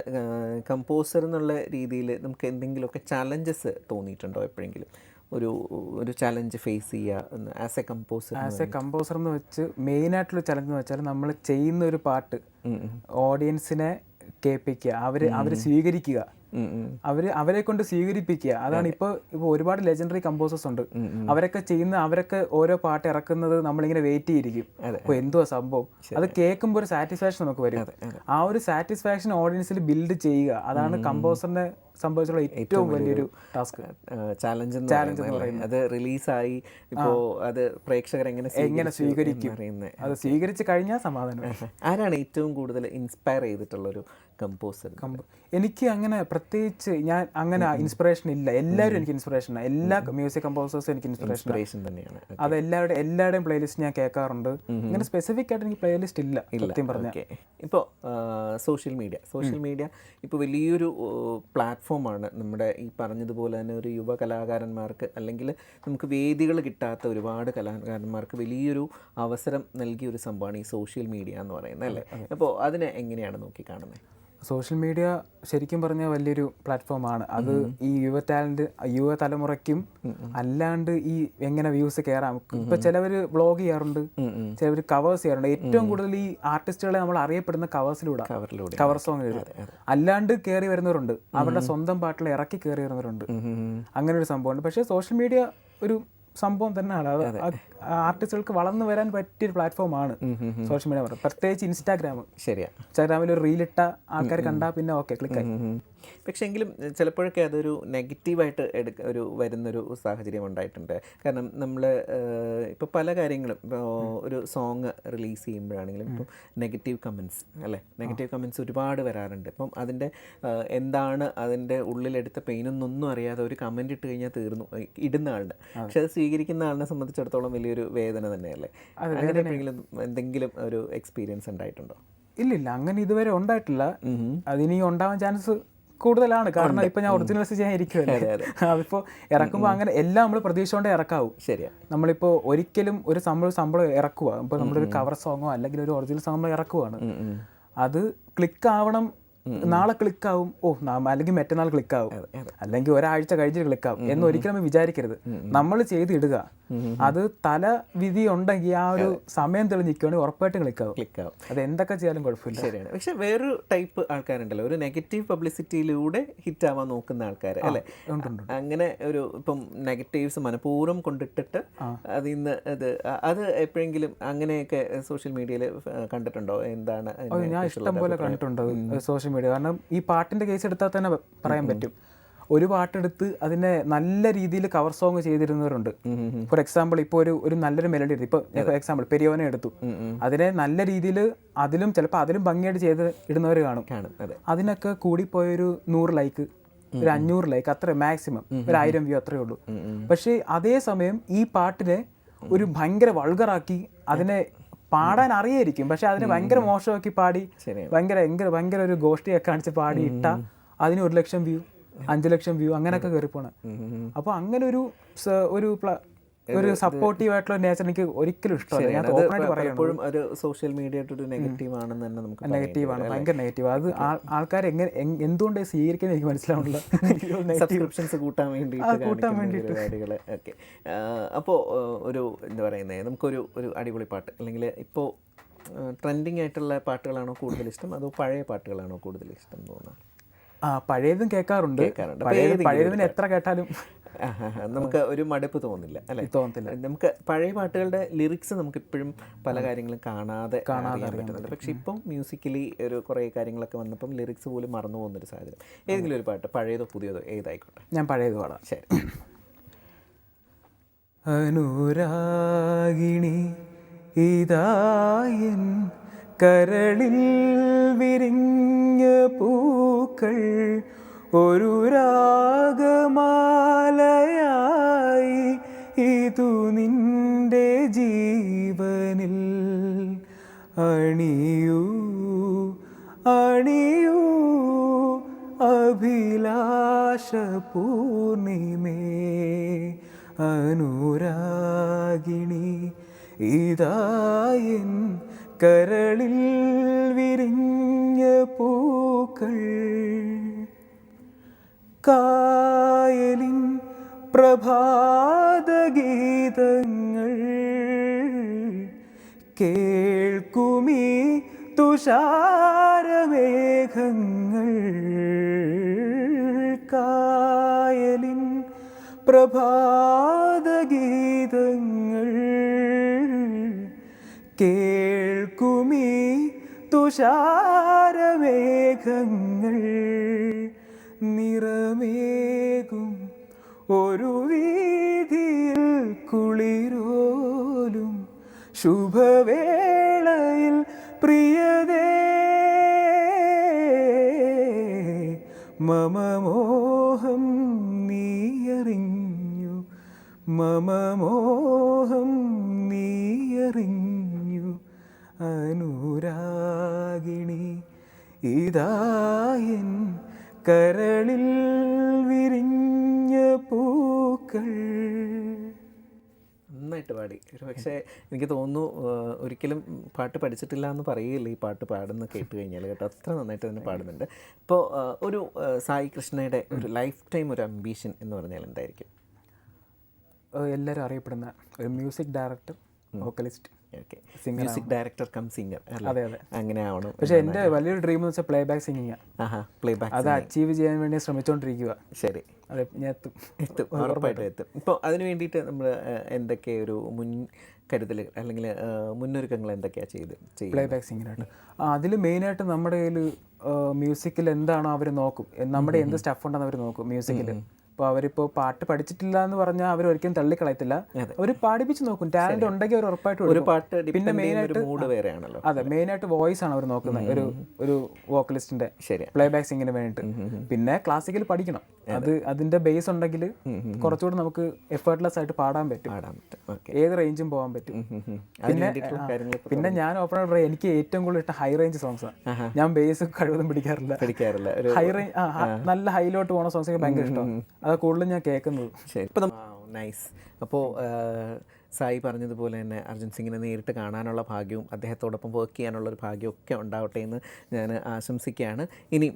Speaker 1: കമ്പോസർ എന്നുള്ള രീതിയിൽ നമുക്ക് എന്തെങ്കിലുമൊക്കെ ചലഞ്ചസ് തോന്നിയിട്ടുണ്ടോ എപ്പോഴെങ്കിലും? ഒരു ചലഞ്ച് ഫേസ് ചെയ്യുക ആസ് എ കമ്പോസർ
Speaker 2: എന്ന് വെച്ച് മെയിനായിട്ടുള്ള ചലഞ്ച് എന്ന് വെച്ചാൽ നമ്മൾ ചെയ്യുന്ന ഒരു പാട്ട് ഓഡിയൻസിനെ കേൾപ്പിക്കുക, അവർ സ്വീകരിക്കുക, അവരെ കൊണ്ട് സ്വീകരിപ്പിക്കുക. അതാണ് ഇപ്പോൾ ഒരുപാട് ലെജൻഡറി കമ്പോസേഴ്സ് ഉണ്ട്. അവരൊക്കെ ഓരോ പാട്ട് ഇറക്കുന്നത് നമ്മളിങ്ങനെ വെയിറ്റ് ചെയ്തിരിക്കും. അപ്പോൾ എന്തുവാ സംഭവം, അത് കേൾക്കുമ്പോൾ ഒരു സാറ്റിസ്ഫാക്ഷൻ നമുക്ക് വരും. ആ ഒരു സാറ്റിസ്ഫാക്ഷൻ ഓഡിയൻസിൽ ബിൽഡ് ചെയ്യുക, അതാണ് കമ്പോസറിനെ സംഭവിച്ചുള്ള ഏറ്റവും വലിയൊരു ടാസ്ക്, ചാലഞ്ച് എന്ന് പറയുന്നത്.
Speaker 1: അത് റിലീസായി ഇപ്പോൾ അത് പ്രേക്ഷകർ എങ്ങനെ സ്വീകരിക്കും,
Speaker 2: അത് സ്വീകരിച്ച് കഴിഞ്ഞാൽ സമാധാനം.
Speaker 1: ആരാണ് ഏറ്റവും കൂടുതൽ ഇൻസ്പയർ ചെയ്തിട്ടുള്ളൊരു കമ്പോസർ?
Speaker 2: എനിക്ക് അങ്ങനെ പ്രത്യേകിച്ച് ഞാൻ അങ്ങനെ ഇൻസ്പിറേഷൻ ഇല്ല. എല്ലാവരും എനിക്ക് ഇൻസ്പിറേഷനാണ്. എല്ലാ മ്യൂസിക് കമ്പോസേഴ്സും എനിക്ക് ഇൻസ്പിറേഷൻ തന്നെയാണ്. അത് എല്ലാവരുടെയും പ്ലേലിസ്റ്റ് ഞാൻ കേൾക്കാറുണ്ട്. ഇങ്ങനെ സ്പെസിഫിക് ആയിട്ട് എനിക്ക് പ്ലേലിസ്റ്റ് ഇല്ല സത്യം പറഞ്ഞാൽ.
Speaker 1: ഇപ്പോൾ സോഷ്യൽ മീഡിയ ഇപ്പോൾ വലിയൊരു പ്ലാറ്റ്ഫോമാണ്. നമ്മുടെ ഈ പറഞ്ഞതുപോലെ തന്നെ ഒരു യുവ കലാകാരന്മാർക്ക് അല്ലെങ്കിൽ നമുക്ക് വേദികൾ കിട്ടാത്ത ഒരുപാട് കലാകാരന്മാർക്ക് വലിയൊരു അവസരം നൽകിയ ഒരു സംഭവമാണ് ഈ സോഷ്യൽ മീഡിയ എന്ന് പറയുന്നത് അല്ലേ? അപ്പോൾ അതിനെ എങ്ങനെയാണ് നോക്കി കാണുന്നത്?
Speaker 2: സോഷ്യൽ മീഡിയ ശരിക്കും പറഞ്ഞാൽ വലിയൊരു പ്ലാറ്റ്ഫോമാണ്. അത് ഈ യുവതലമുറയ്ക്കും അല്ലാണ്ട് ഈ എങ്ങനെ വ്യൂസ് കയറാം. ഇപ്പൊ ചിലവർ വ്ളോഗ് ചെയ്യാറുണ്ട്, ചിലവർ കവേഴ്സ് ചെയ്യാറുണ്ട്. ഏറ്റവും കൂടുതൽ ഈ ആർട്ടിസ്റ്റുകളെ നമ്മൾ അറിയപ്പെടുന്ന കവർ സോങ് എഴുതും. അല്ലാണ്ട് കയറി വരുന്നവരുണ്ട്, അവരുടെ സ്വന്തം പാട്ടിൽ ഇറക്കി കയറി വരുന്നവരുണ്ട്. അങ്ങനെ ഒരു സംഭവമുണ്ട്. പക്ഷേ സോഷ്യൽ മീഡിയ ഒരു സംഭവം തന്നെയാണ്. അത് ആർട്ടിസ്റ്റുകൾക്ക് വളർന്നു വരാൻ പറ്റിയൊരു പ്ലാറ്റ്ഫോമാണ് സോഷ്യൽ മീഡിയ. പ്രത്യേകിച്ച് ഇൻസ്റ്റാഗ്രാമിൽ ഒരു റീലിട്ട ആൾക്കാർ കണ്ടാൽ പിന്നെ ഓക്കെ ക്ലിക്കായി.
Speaker 1: പക്ഷേ എങ്കിലും ചിലപ്പോഴൊക്കെ അതൊരു നെഗറ്റീവായിട്ട് വരുന്നൊരു സാഹചര്യം ഉണ്ടായിട്ടുണ്ട്. കാരണം നമ്മൾ ഇപ്പോൾ പല കാര്യങ്ങളും ഇപ്പോൾ ഒരു സോങ് റിലീസ് ചെയ്യുമ്പോഴാണെങ്കിലും ഇപ്പം നെഗറ്റീവ് കമൻറ്റ്സ് ഒരുപാട് വരാറുണ്ട്. ഇപ്പം അതിൻ്റെ എന്താണ് അതിൻ്റെ ഉള്ളിലെടുത്ത പെയിനൊന്നും അറിയാതെ ഒരു കമൻറ്റ് ഇട്ട് കഴിഞ്ഞാൽ തീർന്നു ഇടുന്ന ആളുടെ. പക്ഷെ അത് സ്വീകരിക്കുന്ന ആളിനെ സംബന്ധിച്ചിടത്തോളം വലിയൊരു വേദന തന്നെയല്ലേ? അങ്ങനെ എന്തെങ്കിലും ഒരു എക്സ്പീരിയൻസ് ഉണ്ടായിട്ടുണ്ടോ?
Speaker 2: ഇല്ലില്ല, അങ്ങനെ ഇതുവരെ ഉണ്ടായിട്ടില്ല. അതിനി ഉണ്ടാവാൻ ചാൻസ് കൂടുതലാണ്. കാരണം ഇപ്പൊ ഞാൻ ഒറിജിനൽസ് ചെയ്യാൻ ഇരിക്കുമല്ലേ. അതിപ്പോൾ ഇറക്കുമ്പോൾ അങ്ങനെ എല്ലാം നമ്മൾ പ്രതീക്ഷ കൊണ്ടേ ഇറക്കാവും.
Speaker 1: ശരിയാ. നമ്മളിപ്പോൾ
Speaker 2: ഒരിക്കലും ഒരു സംഭവം ഇറക്കുക, ഇപ്പോൾ നമ്മളൊരു കവർ സോങ്ങോ അല്ലെങ്കിൽ ഒരു ഒറിജിനൽ സോങ്ങോ ഇറക്കുവാണ്, അത് ക്ലിക്ക് ആവണം. നാളെ ക്ലിക്കാവും, അല്ലെങ്കിൽ മറ്റന്നാൾ ക്ലിക്കാവും, അല്ലെങ്കിൽ ഒരാഴ്ച കഴിഞ്ഞിട്ട് ക്ലിക്കാവും എന്ന് ഒരിക്കലും നമ്മൾ വിചാരിക്കരുത്. നമ്മൾ ചെയ്തിടുക. അത് തല വിധി ഉണ്ടെങ്കിൽ ആ ഒരു സമയം തെളിഞ്ഞിരിക്കുകയാണെങ്കിൽ ഉറപ്പായിട്ടും ക്ലിക്കാവും. അത് എന്തൊക്കെ ചെയ്യാനും കുഴപ്പമില്ല.
Speaker 1: ശരിയാണ്. പക്ഷെ വേറൊരു ടൈപ്പ് ആൾക്കാരുണ്ടല്ലോ, ഒരു നെഗറ്റീവ് പബ്ലിസിറ്റിയിലൂടെ ഹിറ്റ് ആവാൻ നോക്കുന്ന ആൾക്കാർ അല്ലേ? അങ്ങനെ ഒരു ഇപ്പം നെഗറ്റീവ്സ് മനഃപൂർവ്വം കൊണ്ടിട്ടിട്ട് അതിൽ നിന്ന് അത് എപ്പോഴെങ്കിലും അങ്ങനെയൊക്കെ സോഷ്യൽ മീഡിയയിൽ കണ്ടിട്ടുണ്ടോ? എന്താണ്?
Speaker 2: ഞാൻ ഇഷ്ടം പോലെ കണ്ടിട്ടുണ്ട് സോഷ്യൽ മീഡിയ. കാരണം ഈ പാട്ടിന്റെ കേസ് എടുത്താൽ തന്നെ പറയാൻ പറ്റും. ഒരു പാട്ടെടുത്ത് അതിനെ നല്ല രീതിയിൽ കവർ സോങ് ചെയ്തിരുന്നവരുണ്ട്. ഫോർ എക്സാമ്പിൾ ഇപ്പോൾ ഒരു നല്ലൊരു മെലഡി എടുത്തു, ഇപ്പോൾ ഫോർ എക്സാമ്പിൾ പെരിയോനെ എടുത്തു, അതിനെ നല്ല രീതിയിൽ ചിലപ്പോൾ അതിലും ഭംഗിയായിട്ട് ചെയ്ത് ഇടുന്നവർ കാണും. അതിനൊക്കെ കൂടിപ്പോയൊരു 100 ലൈക്ക്, ഒരു 500 ലൈക്ക്, അത്ര മാക്സിമം ഒരു 1000 വ്യൂ അത്രേ ഉള്ളൂ. പക്ഷേ അതേസമയം ഈ പാട്ടിനെ ഒരു ഭയങ്കര വൾഗറാക്കി, അതിനെ പാടാൻ അറിയായിരിക്കും പക്ഷെ അതിനെ ഭയങ്കര മോശമാക്കി പാടി, ഭയങ്കര ഒരു ഗോഷ്ടിയൊക്കെ കാണിച്ച് പാടി ഇട്ട അതിന് 1 ലക്ഷം വ്യൂ, 5 ലക്ഷം വ്യൂ അങ്ങനെയൊക്കെ കയറിപ്പോണ. അപ്പോൾ അങ്ങനെ ഒരു സപ്പോർട്ടീവ് ആയിട്ടുള്ള നേച്ചർ എനിക്ക് ഒരിക്കലും ഇഷ്ടമല്ല. ഞാൻ ഓപ്പണായിട്ട് പറയുമ്പോഴും
Speaker 1: ഒരു സോഷ്യൽ മീഡിയ നെഗറ്റീവ് ആണെന്ന് തന്നെ നമുക്ക്
Speaker 2: നെഗറ്റീവാണ്, ഭയങ്കര നെഗറ്റീവ്. അത് ആൾക്കാർ എന്തുകൊണ്ട് സ്വീകരിക്കുന്നത് എനിക്ക് മനസ്സിലാവുന്നില്ല.
Speaker 1: സബ്സ്ക്രിപ്ഷൻസ് കൂട്ടാൻ വേണ്ടിയിട്ട് പരിപാടികൾ. ഓക്കെ, അപ്പോൾ എന്താ പറയുന്നത്, നമുക്കൊരു അടിപൊളി പാട്ട് അല്ലെങ്കിൽ ഇപ്പോൾ ട്രെൻഡിങ് ആയിട്ടുള്ള പാട്ടുകളാണോ കൂടുതൽ ഇഷ്ടം അതോ പഴയ പാട്ടുകളാണോ കൂടുതൽ ഇഷ്ടം തോന്നുന്നത്?
Speaker 2: പഴയതും കേൾക്കാറുണ്ട്. പഴയതിന് എത്ര കേട്ടാലും
Speaker 1: നമുക്ക് ഒരു മടുപ്പ് തോന്നില്ല അല്ലേ? തോന്നത്തില്ല. നമുക്ക് പഴയ പാട്ടുകളുടെ ലിറിക്സ് നമുക്ക് ഇപ്പോഴും പല കാര്യങ്ങളും കാണാതെ അറിയാൻ പറ്റുന്നുണ്ട്. പക്ഷെ ഇപ്പം മ്യൂസിക്കലി കുറേ കാര്യങ്ങളൊക്കെ വന്നപ്പം ലിറിക്സ് പോലും മറന്നു പോകുന്നൊരു സാഹചര്യം. ഏതെങ്കിലും ഒരു പാട്ട്, പഴയതോ പുതിയതോ ഏതായിക്കോട്ടെ.
Speaker 2: ഞാൻ പഴയത് പാടാം.
Speaker 1: ശരി.
Speaker 2: അനുരാഗിണി ഇതായൻ കരളിൽ വിരിഞ്ഞ പൂക്കൾ ഒരു രാഗമാലയായി ഇതു നിന്റെ ജീവനിൽ അണിയൂ അണിയൂ അഭിലാഷ പൂർണിമേ അനുരാഗിണി ഇതായൻ കരളിൽ വിരിഞ്ഞ പൂക്കൾ കായലിൻ പ്രഭാതഗീതങ്ങൾ കേൾക്കുമീ തുഷാരമേഘങ്ങൾ കായലിൻ പ്രഭാതഗീതങ്ങൾ കേൾക്കുമീ തുഷാരമേഘങ്ങൾ നിറമേകും ഒരു വീതിയിൽ കുളിരോലും ശുഭവേളയിൽ പ്രിയതേ മമമോഹം നീയറിഞ്ഞു മമമോഹം നീയറിഞ്ഞു അനുരാഗിണി ഇതായൻ കരളിൽ വിരിഞ്ഞ പൂക്കൾ.
Speaker 1: നന്നായിട്ട് പാടി. പക്ഷേ എനിക്ക് തോന്നുന്നു ഒരിക്കലും പാട്ട് പഠിച്ചിട്ടില്ല എന്ന് പറയില്ല ഈ പാട്ട് പാടുന്ന കേട്ട് കഴിഞ്ഞാൽ കേട്ടോ. അത്ര നന്നായിട്ട് തന്നെ പാടുന്നുണ്ട്. ഇപ്പോൾ ഒരു സായി കൃഷ്ണയുടെ ഒരു ലൈഫ് ടൈം ഒരു അംബീഷൻ എന്ന് പറഞ്ഞാൽ എന്തായിരിക്കും?
Speaker 2: എല്ലാവരും അറിയപ്പെടുന്ന ഒരു music director, vocalist,
Speaker 1: music director come singer.
Speaker 2: അതെ അതെ,
Speaker 1: അങ്ങനെ ആവണം.
Speaker 2: പക്ഷെ എൻ്റെ വലിയൊരു ഡ്രീം എന്ന് വെച്ചാൽ പ്ലേ ബാക്ക് സിംഗിങ്. അത് അച്ചീവ് ചെയ്യാൻ വേണ്ടി ശ്രമിച്ചുകൊണ്ടിരിക്കുക.
Speaker 1: ശരി,
Speaker 2: അതെ, ഞാൻ
Speaker 1: എത്തും, ഉറപ്പായിട്ടും എത്തും. ഇപ്പോൾ അതിന് വേണ്ടിയിട്ട് നമ്മൾ എന്തൊക്കെ ഒരു മുൻകരുതൽ അല്ലെങ്കിൽ മുന്നൊരുക്കങ്ങൾ എന്തൊക്കെയാണ് ചെയ്ത്
Speaker 2: പ്ലേ ബാക്ക് സിംഗിനായിട്ട്? അതിൽ മെയിനായിട്ട് നമ്മുടെ കയ്യിൽ മ്യൂസിക്കിൽ എന്താണോ അവർ നോക്കും, നമ്മുടെ എന്ത് സ്റ്റഫ് ഉണ്ടെന്ന് അവർ നോക്കും മ്യൂസിക്കിൽ. അപ്പോൾ അവരിപ്പോൾ പാട്ട് പഠിച്ചിട്ടില്ല എന്ന് പറഞ്ഞാൽ അവർ ഒരിക്കലും തള്ളിക്കളയത്തില്ല, അവർ പാടിപ്പിച്ച് നോക്കും. ടാലന്റ് ഉണ്ടെങ്കിൽ അവർ ഉറപ്പായിട്ട്
Speaker 1: ഒരു പാട്ട്. പിന്നെ
Speaker 2: മെയിനായിട്ട് അതെ, മെയിനായിട്ട് വോയിസ് ആണ് അവർ നോക്കുന്നത് ഒരു വോക്കലിസ്റ്റിന്റെ പ്ലേ ബാക്ക് സിംഗിന് വേണ്ടിയിട്ട്. പിന്നെ ക്ലാസിക്കൽ പഠിക്കണം, അതിന്റെ ബേസ് ഉണ്ടെങ്കിൽ കുറച്ചുകൂടി നമുക്ക് എഫേർട്ട്ലെസ് ആയിട്ട് പാടാൻ പറ്റും, ഏത് റേഞ്ചും പോകാൻ പറ്റും. പിന്നെ ഞാൻ ഓപ്പൺ പറയാം, എനിക്ക് ഏറ്റവും കൂടുതൽ ഇഷ്ടം ഹൈ റേഞ്ച് സോങ്സ് ആണ്. ഞാൻ ബേസ് കഴിവതും പിടിക്കാറില്ല. ഹൈ റേഞ്ച് നല്ല ഹൈലോട്ട് പോകുന്ന സോങ്സ് ഒക്കെ ഭയങ്കര ഇഷ്ടമാണ്, അത് കൂടുതലും ഞാൻ കേൾക്കുന്നത്.
Speaker 1: ശരി, ഇപ്പം നൈസ്. അപ്പോൾ സായി പറഞ്ഞതുപോലെ തന്നെ അർജുൻ സിംഗിനെ നേരിട്ട് കാണാനുള്ള ഭാഗ്യവും അദ്ദേഹത്തോടൊപ്പം വർക്ക് ചെയ്യാനുള്ളൊരു ഭാഗ്യമൊക്കെ ഉണ്ടാവട്ടെ എന്ന് ഞാൻ ആശംസിക്കുകയാണ്. ഇനി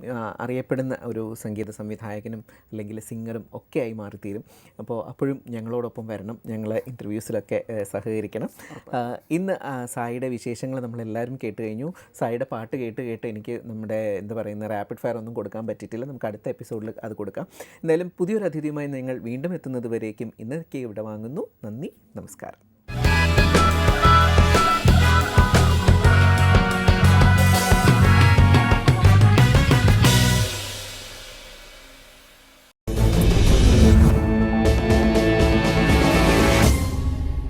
Speaker 1: അറിയപ്പെടുന്ന ഒരു സംഗീത സംവിധായകനും അല്ലെങ്കിൽ സിംഗറും ഒക്കെ ആയി മാറിത്തീരും. അപ്പോൾ അപ്പോഴും ഞങ്ങളോടൊപ്പം വരണം, ഞങ്ങൾ ഇൻ്റർവ്യൂസിലൊക്കെ സഹകരിക്കണം. ഇന്ന് സായിയുടെ വിശേഷങ്ങൾ നമ്മളെല്ലാവരും കേട്ട് കഴിഞ്ഞു. സായിയുടെ പാട്ട് കേട്ട് എനിക്ക് നമ്മുടെ എന്താ പറയുന്ന റാപ്പിഡ് ഫയർ ഒന്നും കൊടുക്കാൻ പറ്റിയിട്ടില്ല. നമുക്ക് അടുത്ത എപ്പിസോഡിൽ അത് കൊടുക്കാം. എന്തായാലും പുതിയൊരു അതിഥിയുമായി നിങ്ങൾ വീണ്ടും എത്തുന്നത് വരേക്കും ഇന്നൊക്കെ ഇവിടെ വാങ്ങുന്നു. നന്ദി, നമസ്കാരം.